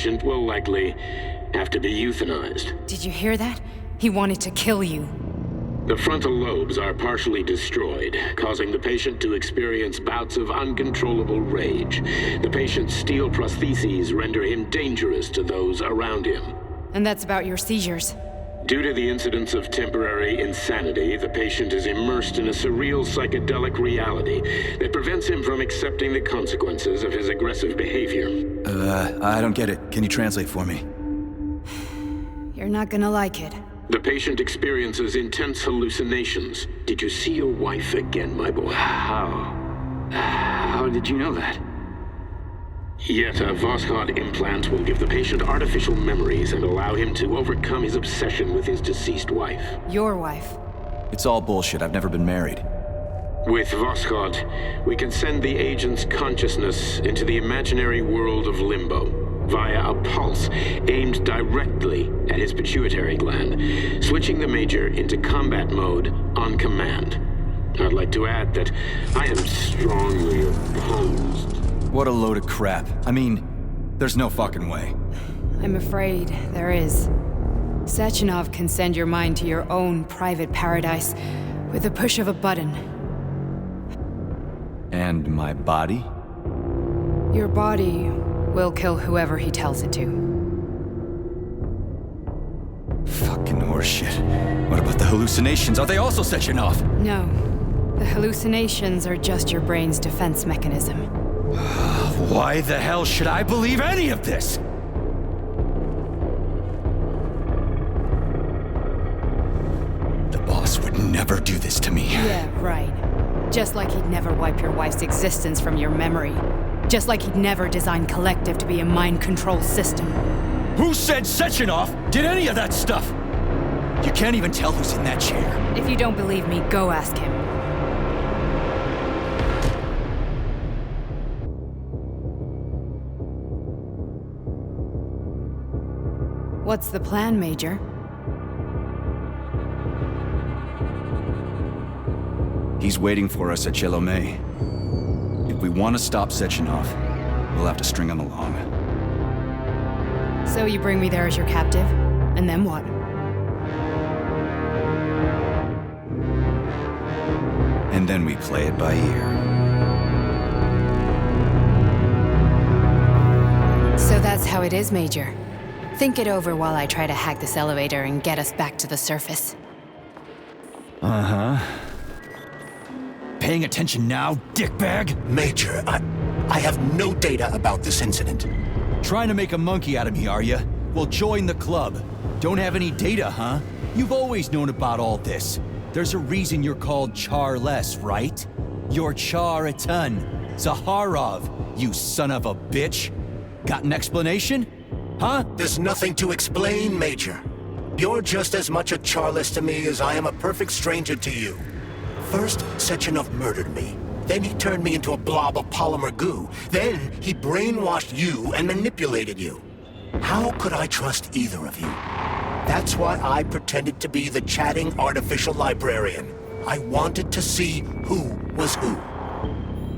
patient will likely have to be euthanized. Did you hear that? He wanted to kill you. The frontal lobes are partially destroyed, causing the patient to experience bouts of uncontrollable rage. The patient's steel prostheses render him dangerous to those around him. And that's about your seizures. Due to the incidence of temporary insanity, the patient is immersed in a surreal psychedelic reality that prevents him from accepting the consequences of his aggressive behavior. I don't get it. Can you translate for me? You're not gonna like it. The patient experiences intense hallucinations. Did you see your wife again, my boy? How did you know that? Yet a Voskhod implant will give the patient artificial memories and allow him to overcome his obsession with his deceased wife. Your wife. It's all bullshit. I've never been married. With Voskhod, we can send the agent's consciousness into the imaginary world of limbo via a pulse aimed directly at his pituitary gland, switching the Major into combat mode on command. I'd like to add that I am strongly opposed. What a load of crap. I mean, there's no fucking way. I'm afraid there is. Sechenov can send your mind to your own private paradise with the push of a button. And my body? Your body will kill whoever he tells it to. Fucking horseshit. What about the hallucinations? Are they also Sechenov? No. The hallucinations are just your brain's defense mechanism. Why the hell should I believe any of this? The boss would never do this to me. Yeah, right. Just like he'd never wipe your wife's existence from your memory. Just like he'd never design Collective to be a mind control system. Who said Sechenov did any of that stuff? You can't even tell who's in that chair. If you don't believe me, go ask him. What's the plan, Major? He's waiting for us at Chelomey. If we want to stop Sechenov, we'll have to string him along. So you bring me there as your captive, and then what? And then we play it by ear. So that's how it is, Major. Think it over while I try to hack this elevator and get us back to the surface. Uh-huh. Paying attention now, dickbag? Major, I have no data about this incident. Trying to make a monkey out of me, are you? Well, join the club. Don't have any data, huh? You've always known about all this. There's a reason you're called Charless, right? You're Char-a-ton. Zaharov, you son of a bitch. Got an explanation? Huh? There's nothing to explain, Major. You're just as much a Charless to me as I am a perfect stranger to you. First, Sechenov murdered me. Then he turned me into a blob of polymer goo. Then he brainwashed you and manipulated you. How could I trust either of you? That's why I pretended to be the chatting artificial librarian. I wanted to see who was who.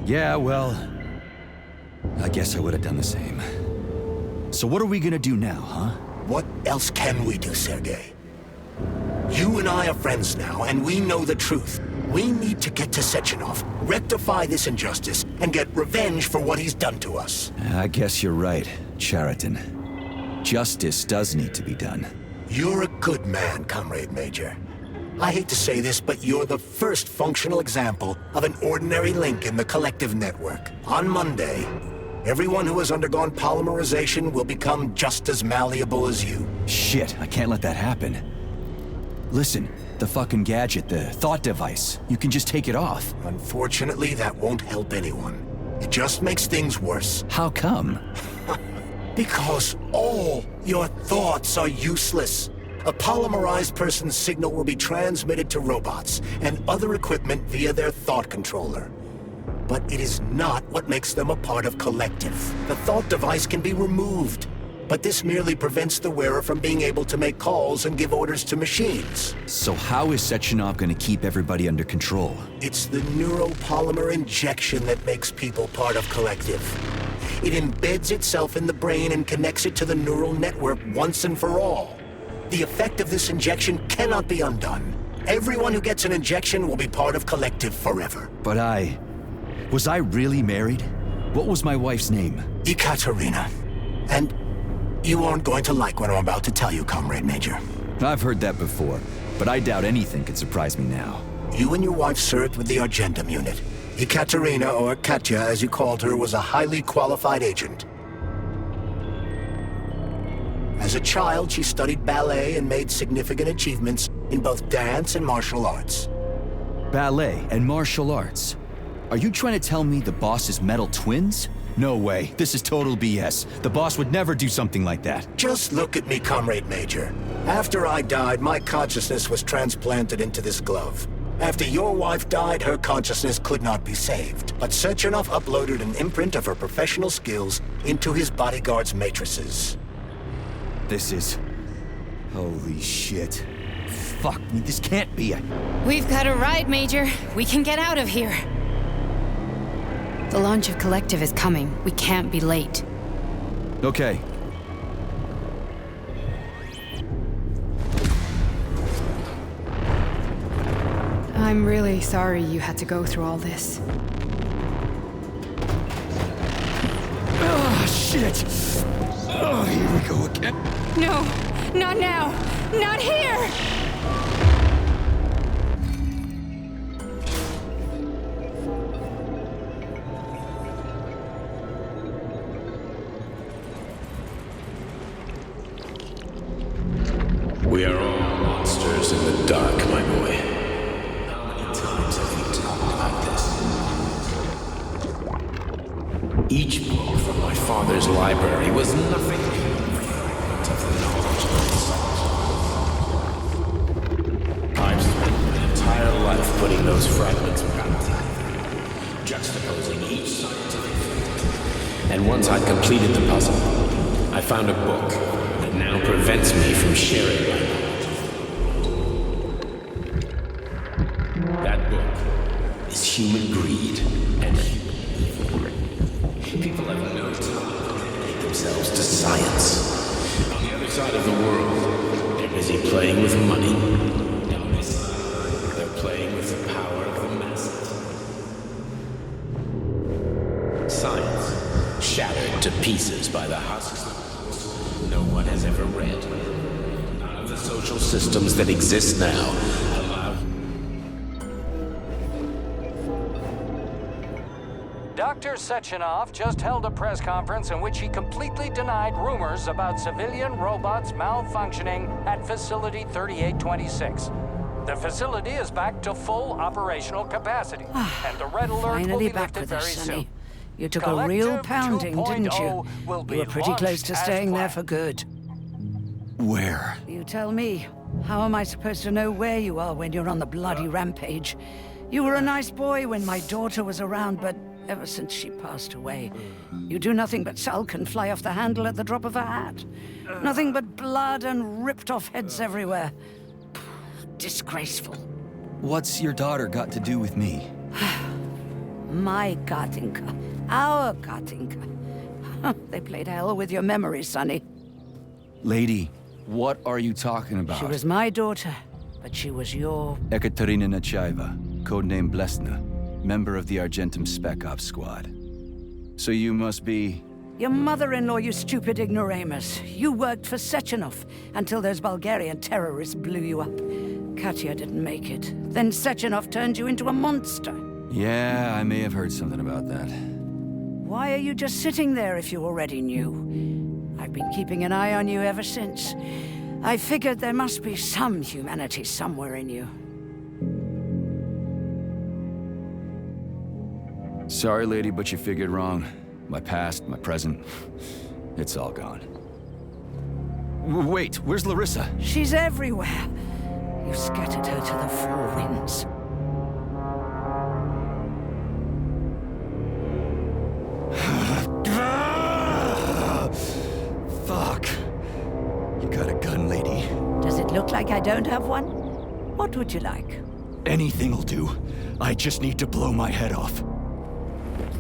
Yeah, well, I guess I would have done the same. So what are we gonna do now, huh? What else can we do, Sergei? You and I are friends now, and we know the truth. We need to get to Sechenov, rectify this injustice, and get revenge for what he's done to us. I guess you're right, Chariton. Justice does need to be done. You're a good man, Comrade Major. I hate to say this, but you're the first functional example of an ordinary link in the Collective network. On Monday, everyone who has undergone polymerization will become just as malleable as you. Shit, I can't let that happen. Listen, the fucking gadget, the thought device, you can just take it off. Unfortunately, that won't help anyone. It just makes things worse. How come? Because all your thoughts are useless. A polymerized person's signal will be transmitted to robots and other equipment via their thought controller. But it is not what makes them a part of Collective. The thought device can be removed, but this merely prevents the wearer from being able to make calls and give orders to machines. So how is Sechenov gonna keep everybody under control? It's the neuropolymer injection that makes people part of Collective. It embeds itself in the brain and connects it to the neural network once and for all. The effect of this injection cannot be undone. Everyone who gets an injection will be part of Collective forever. But was I really married? What was my wife's name? Ekaterina. And you aren't going to like what I'm about to tell you, Comrade Major. I've heard that before, but I doubt anything could surprise me now. You and your wife served with the Argentum unit. Ekaterina, or Katya as you called her, was a highly qualified agent. As a child, she studied ballet and made significant achievements in both dance and martial arts. Ballet and martial arts? Are you trying to tell me the boss is metal twins? No way. This is total BS. The boss would never do something like that. Just look at me, Comrade Major. After I died, my consciousness was transplanted into this glove. After your wife died, her consciousness could not be saved. But Sechenov uploaded an imprint of her professional skills into his bodyguard's matrices. This is... holy shit. Fuck me, this can't be a... We've got a ride, Major. We can get out of here. The launch of Collective is coming. We can't be late. Okay. I'm really sorry you had to go through all this. Oh, shit! Oh, here we go again. No, not now! Not here! We are all monsters in the dark, my boy. How many times have we talked about this? Each book from my father's library was nothing but the knowledge of the I've spent my entire life putting those fragments back together, juxtaposing each scientific fact. And once I'd completed the puzzle, I found a book that now prevents me from sharing my knowledge. That book is human greed and human evil. People have no time to dedicate themselves to science. On the other side of the world, they're busy playing with money. Down this side, they're playing with the power of the masses. Science, shattered to pieces by the husks no one has ever read. None of the social systems that exist now allow... Dr. Sechenov just held a press conference in which he completely denied rumors about civilian robots malfunctioning at Facility 3826. The facility is back to full operational capacity, and the red alert will Finally be back lifted with very us, soon. Sonny. You took a real pounding, didn't you? You were pretty close to staying there for good. Where? You tell me. How am I supposed to know where you are when you're on the bloody rampage? You were a nice boy when my daughter was around, but ever since she passed away, you do nothing but sulk and fly off the handle at the drop of a hat. Nothing but blood and ripped off heads everywhere. Disgraceful. What's your daughter got to do with me? My Katinka. Our Katinka. They played hell with your memory, Sonny. Lady, what are you talking about? She was my daughter, but she was your... Ekaterina Nechaeva, codename Blesna, member of the Argentum Spec Ops squad. So you must be... Your mother-in-law, you stupid ignoramus. You worked for Sechenov until those Bulgarian terrorists blew you up. Katya didn't make it. Then Sechenov turned you into a monster. Yeah, I may have heard something about that. Why are you just sitting there if you already knew? I've been keeping an eye on you ever since. I figured there must be some humanity somewhere in you. Sorry, lady, but you figured wrong. My past, my present, it's all gone. Wait, where's Larissa? She's everywhere. You scattered her to the four winds. Fuck. You got a gun, lady. Does it look like I don't have one? What would you like? Anything'll do. I just need to blow my head off.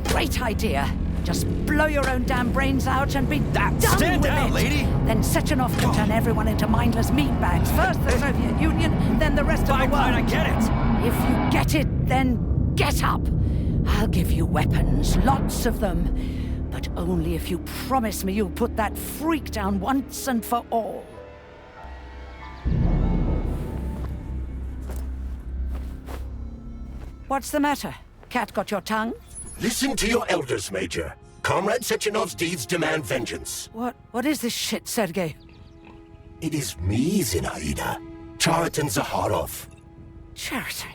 Great idea. Just blow your own damn brains out and be done Stand with down, it. lady! Then Sechenov can turn everyone into mindless meatbags. First the Soviet Union, then the rest of the world. Fine, I get it! If you get it, then get up. I'll give you weapons, lots of them. But only if you promise me you'll put that freak down once and for all. What's the matter? Cat got your tongue? Listen to your elders, Major. Comrade Sechenov's deeds demand vengeance. What is this shit, Sergei? It is me, Zinaida. Chariton Zaharov. Chariton,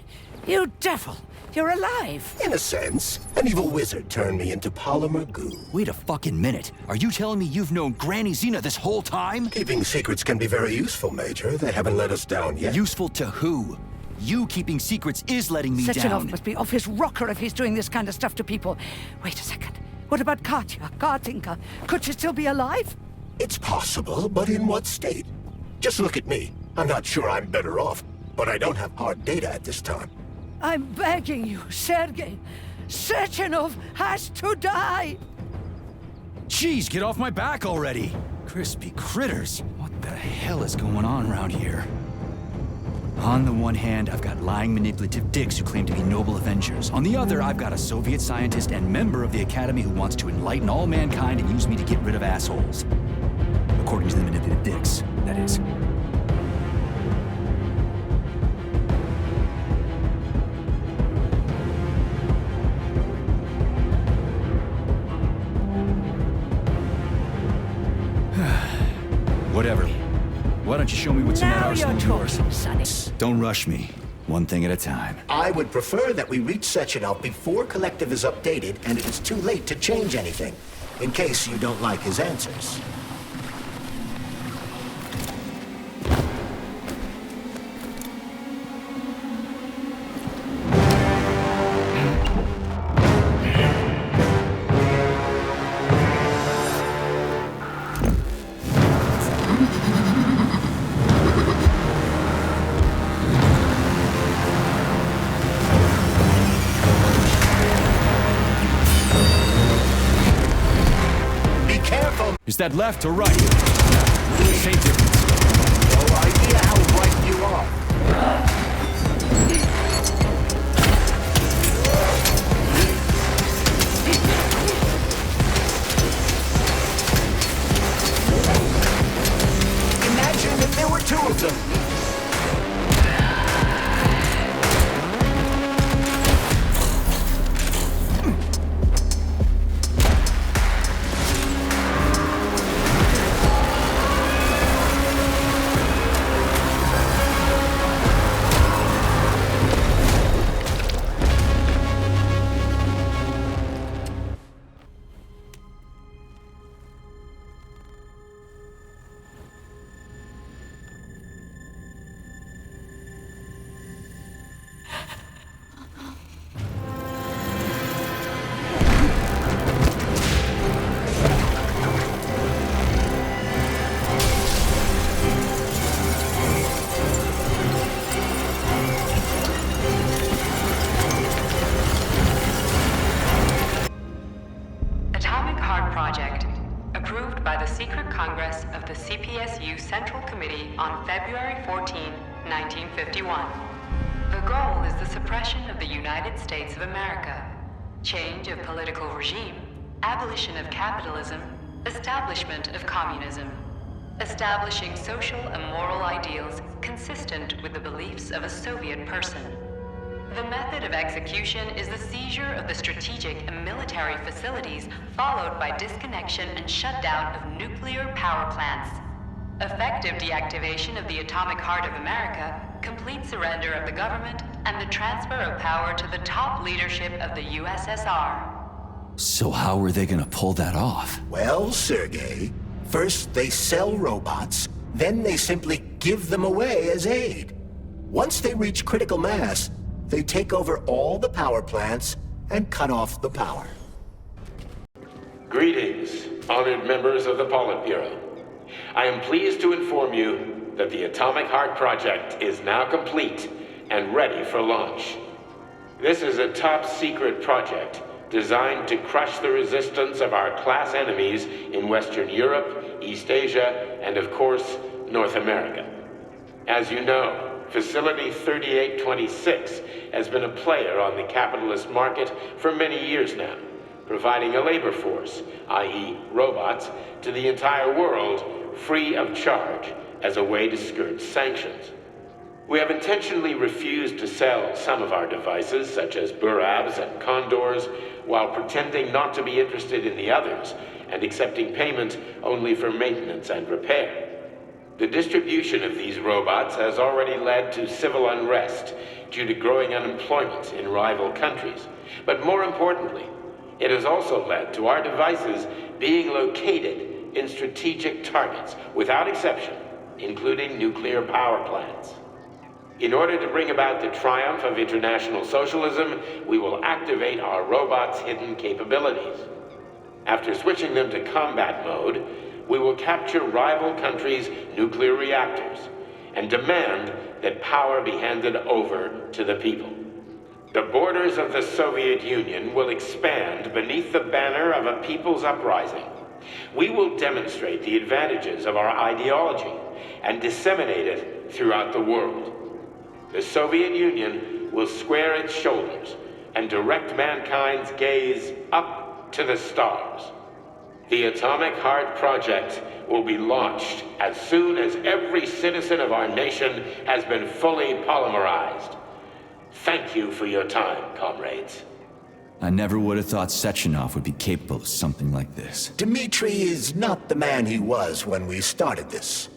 you devil! You're alive! In a sense, an evil wizard turned me into polymer goo. Wait a fucking minute. Are you telling me you've known Granny Zena this whole time? Keeping secrets can be very useful, Major. They haven't let us down yet. Useful to who? You keeping secrets is letting me Sechenov down. must be off his rocker if he's doing this kind of stuff to people. Wait a second. What about Katya, Kartinka? Could she still be alive? It's possible, but in what state? Just look at me. I'm not sure I'm better off, but I don't have hard data at this time. I'm begging you, Sergei. Sechenov has to die! Jeez, get off my back already! Crispy critters. What the hell is going on around here? On the one hand, I've got lying, manipulative dicks who claim to be noble avengers. On the other, I've got a Soviet scientist and member of the Academy who wants to enlighten all mankind and use me to get rid of assholes. According to the manipulative dicks, that is. Whatever. Why don't you show me what's in that Now arsenal you're of yours? talking, Sonny. Don't rush me. One thing at a time. I would prefer that we reach Sechenov before Collective is updated and it is too late to change anything, in case you don't like his answers. Is that left or right? Same difference. No idea how right you are. Imagine if there were two of them. Central Committee on February 14, 1951. The goal is the suppression of the United States of America, change of political regime, abolition of capitalism, establishment of communism, establishing social and moral ideals consistent with the beliefs of a Soviet person. The method of execution is the seizure of the strategic and military facilities, followed by disconnection and shutdown of nuclear power plants. Effective deactivation of the atomic heart of America, complete surrender of the government, and the transfer of power to the top leadership of the USSR. So how are they gonna pull that off? Well, Sergei, first they sell robots, then they simply give them away as aid. Once they reach critical mass, they take over all the power plants and cut off the power. Greetings, honored members of the Politburo. I am pleased to inform you that the Atomic Heart Project is now complete and ready for launch. This is a top-secret project designed to crush the resistance of our class enemies in Western Europe, East Asia, and of course, North America. As you know, Facility 3826 has been a player on the capitalist market for many years now, providing a labor force, i.e. robots, to the entire world free of charge as a way to skirt sanctions. We have intentionally refused to sell some of our devices, such as Burabs and Condors, while pretending not to be interested in the others and accepting payment only for maintenance and repair. The distribution of these robots has already led to civil unrest due to growing unemployment in rival countries. But more importantly, it has also led to our devices being located in strategic targets, without exception, including nuclear power plants. In order to bring about the triumph of international socialism, we will activate our robots' hidden capabilities. After switching them to combat mode, we will capture rival countries' nuclear reactors and demand that power be handed over to the people. The borders of the Soviet Union will expand beneath the banner of a people's uprising. We will demonstrate the advantages of our ideology and disseminate it throughout the world. The Soviet Union will square its shoulders and direct mankind's gaze up to the stars. The Atomic Heart Project will be launched as soon as every citizen of our nation has been fully polymerized. Thank you for your time, comrades. I never would have thought Sechenov would be capable of something like this. Dmitri is not the man he was when we started this.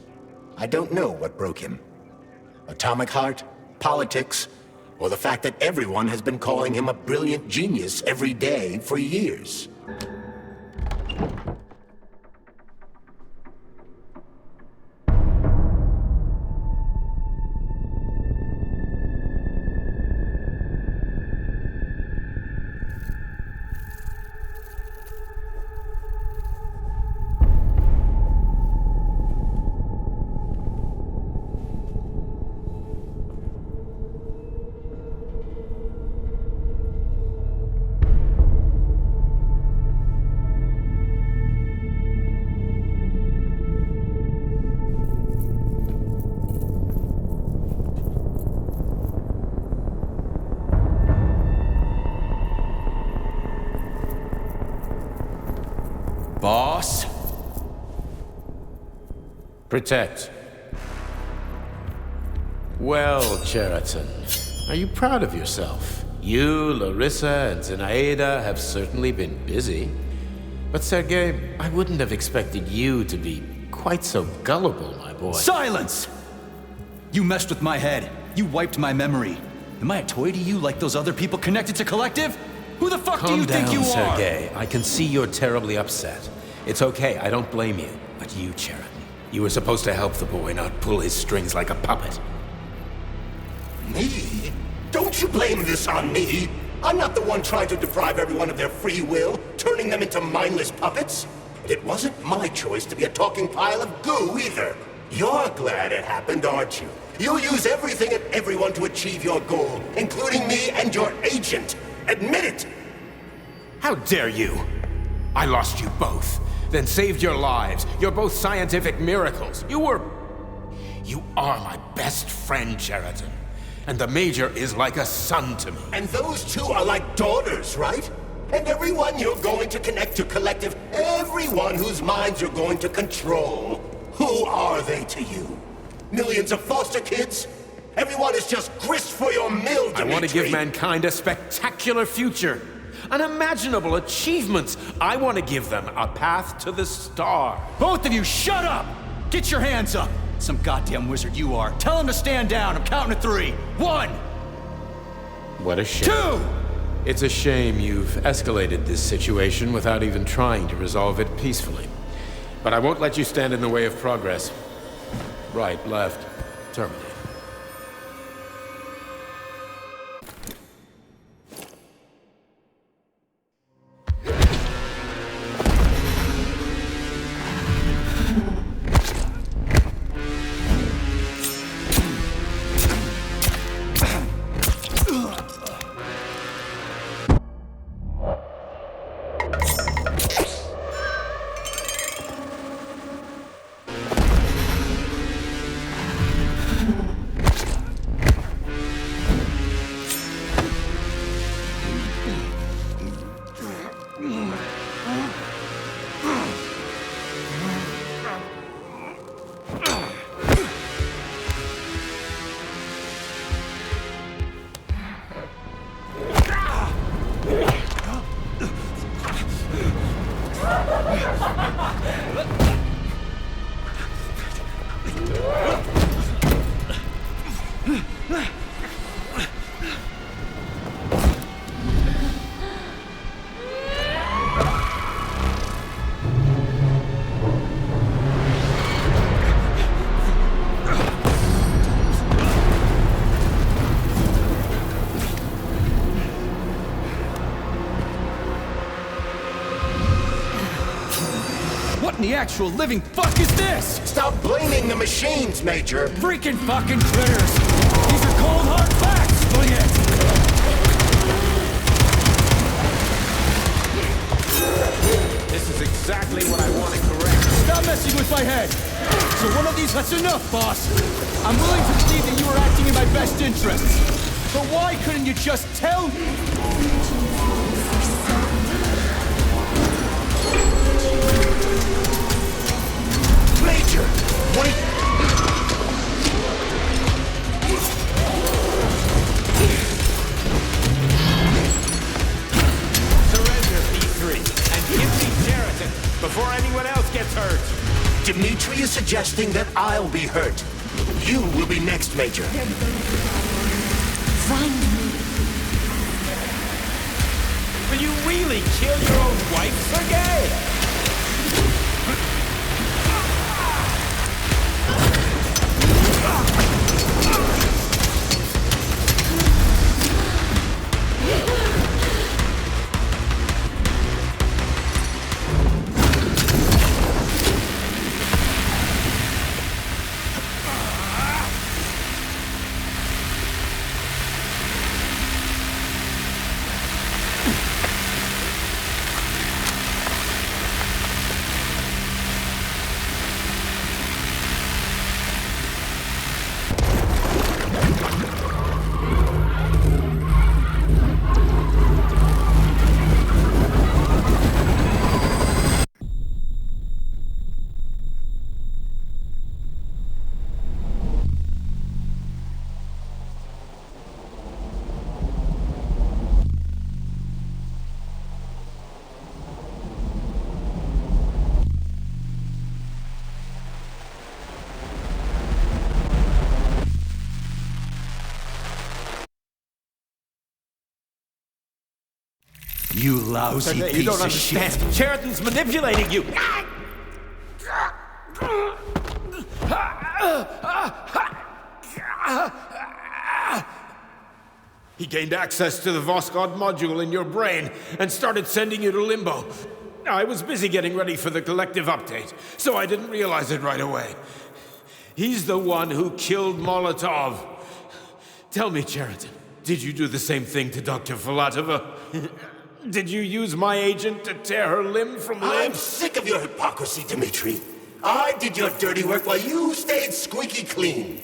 I don't know what broke him. Atomic Heart, politics, or the fact that everyone has been calling him a brilliant genius every day for years. Boss? Protect. Well, Cheriton, are you proud of yourself? You, Larissa, and Zinaida have certainly been busy. But Sergei, I wouldn't have expected you to be quite so gullible, my boy. Silence! You messed with my head. You wiped my memory. Am I a toy to you like those other people connected to Collective? Who the fuck do you think you are? Calm down, Sergei. I can see you're terribly upset. It's okay, I don't blame you. But you, Cheriton, you were supposed to help the boy, not pull his strings like a puppet. Me? Don't you blame this on me? I'm not the one trying to deprive everyone of their free will, turning them into mindless puppets. And it wasn't my choice to be a talking pile of goo either. You're glad it happened, aren't you? You'll use everything and everyone to achieve your goal, including me and your agent. Admit it! How dare you? I lost you both, then saved your lives. You're both scientific miracles. You are my best friend, Cheriton. And the Major is like a son to me. And those two are like daughters, right? And everyone you're going to connect to Collective, everyone whose minds you're going to control. Who are they to you? Millions of foster kids? Everyone is just grist for your mill, Dmitri. I want to give mankind a spectacular future. Unimaginable achievements. I want to give them a path to the star. Both of you, shut up! Get your hands up! Some goddamn wizard you are. Tell him to stand down. I'm counting to 3. 1! What a shame. 2! It's a shame you've escalated this situation without even trying to resolve it peacefully. But I won't let you stand in the way of progress. Right, left, terminate. actual living fuck is this? Stop blaming the machines, Major! Freaking fucking critters! These are cold hard facts, fling it! This is exactly what I want to correct. Stop messing with my head! So one of these, that's enough, boss! I'm willing to believe that you were acting in my best interests. But why couldn't you just tell me? Major! Wait! Surrender, P3, and give me Sheraton before anyone else gets hurt. Dimitri is suggesting that I'll be hurt. You will be next, Major. Find me. Will you really kill your own wife, Sergei? You lousy You piece don't of understand. shit. Sheraton's manipulating you. He gained access to the Voskhod module in your brain and started sending you to Limbo. I was busy getting ready for the collective update, so I didn't realize it right away. He's the one who killed Molotov. Tell me, Sheraton, did you do the same thing to Dr. Filatova? Did you use my agent to tear her limb from limb? I'm sick of your hypocrisy, Dimitri. I did your dirty work while you stayed squeaky clean.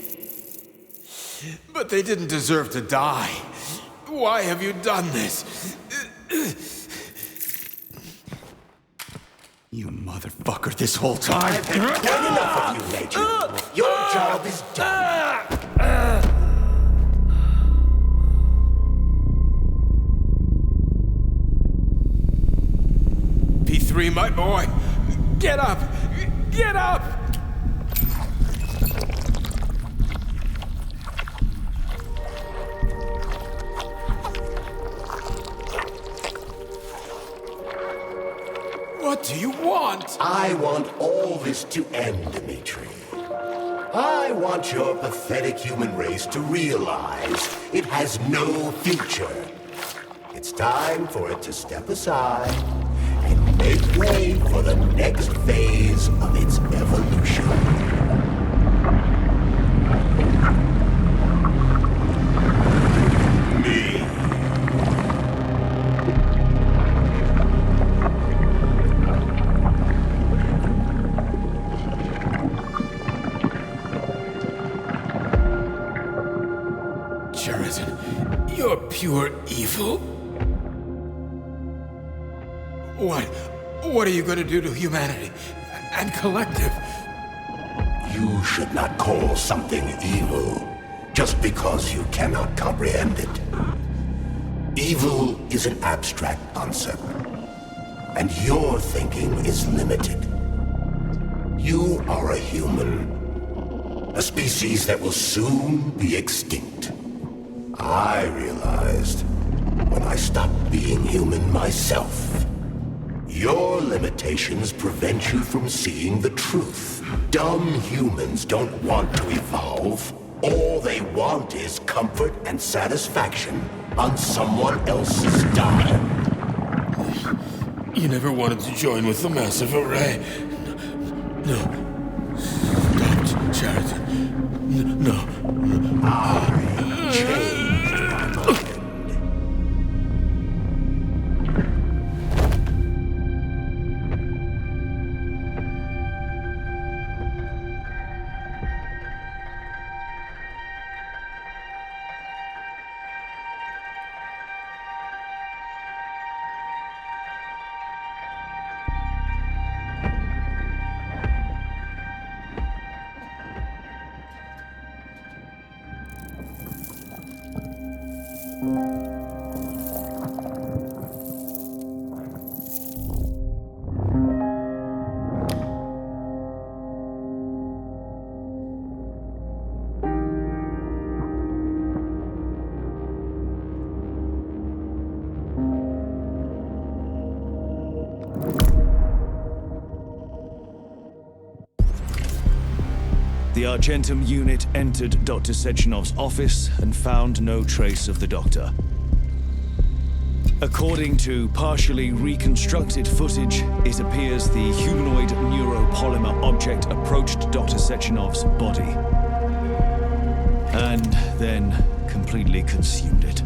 But they didn't deserve to die. Why have you done this? You motherfucker this whole time. I've had quite enough of you, Major. Your job is done. P3, my boy. Get up! Get up! What do you want? I want all this to end, Dimitri. I want your pathetic human race to realize it has no future. It's time for it to step aside and make way for the next phase of its evolution. Me. Sheraton, you're pure evil. What are you gonna do to humanity and collective? You should not call something evil just because you cannot comprehend it. Evil is an abstract concept, and your thinking is limited. You are a human, a species that will soon be extinct. I realized when I stopped being human myself. Your limitations prevent you from seeing the truth. Dumb humans don't want to evolve. All they want is comfort and satisfaction on someone else's dime. You never wanted to join with the massive array. No. Stop, Sheridan. No. I changed my mind. The Argentum unit entered Dr. Sechenov's office and found no trace of the doctor. According to partially reconstructed footage, it appears the humanoid neuropolymer object approached Dr. Sechenov's body and then completely consumed it.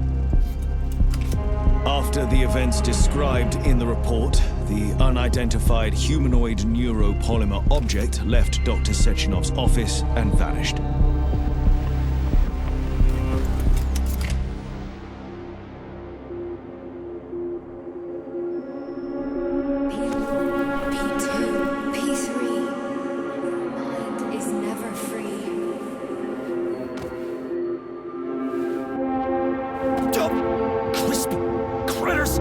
After the events described in the report, the unidentified humanoid neuropolymer object left Dr. Sechenov's office and vanished. P2, P3. Mind is never free. Crispy critters!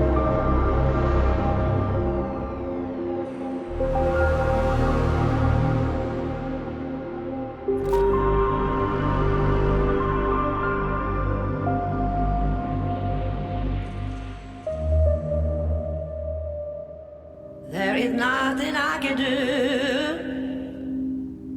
There is nothing I can do.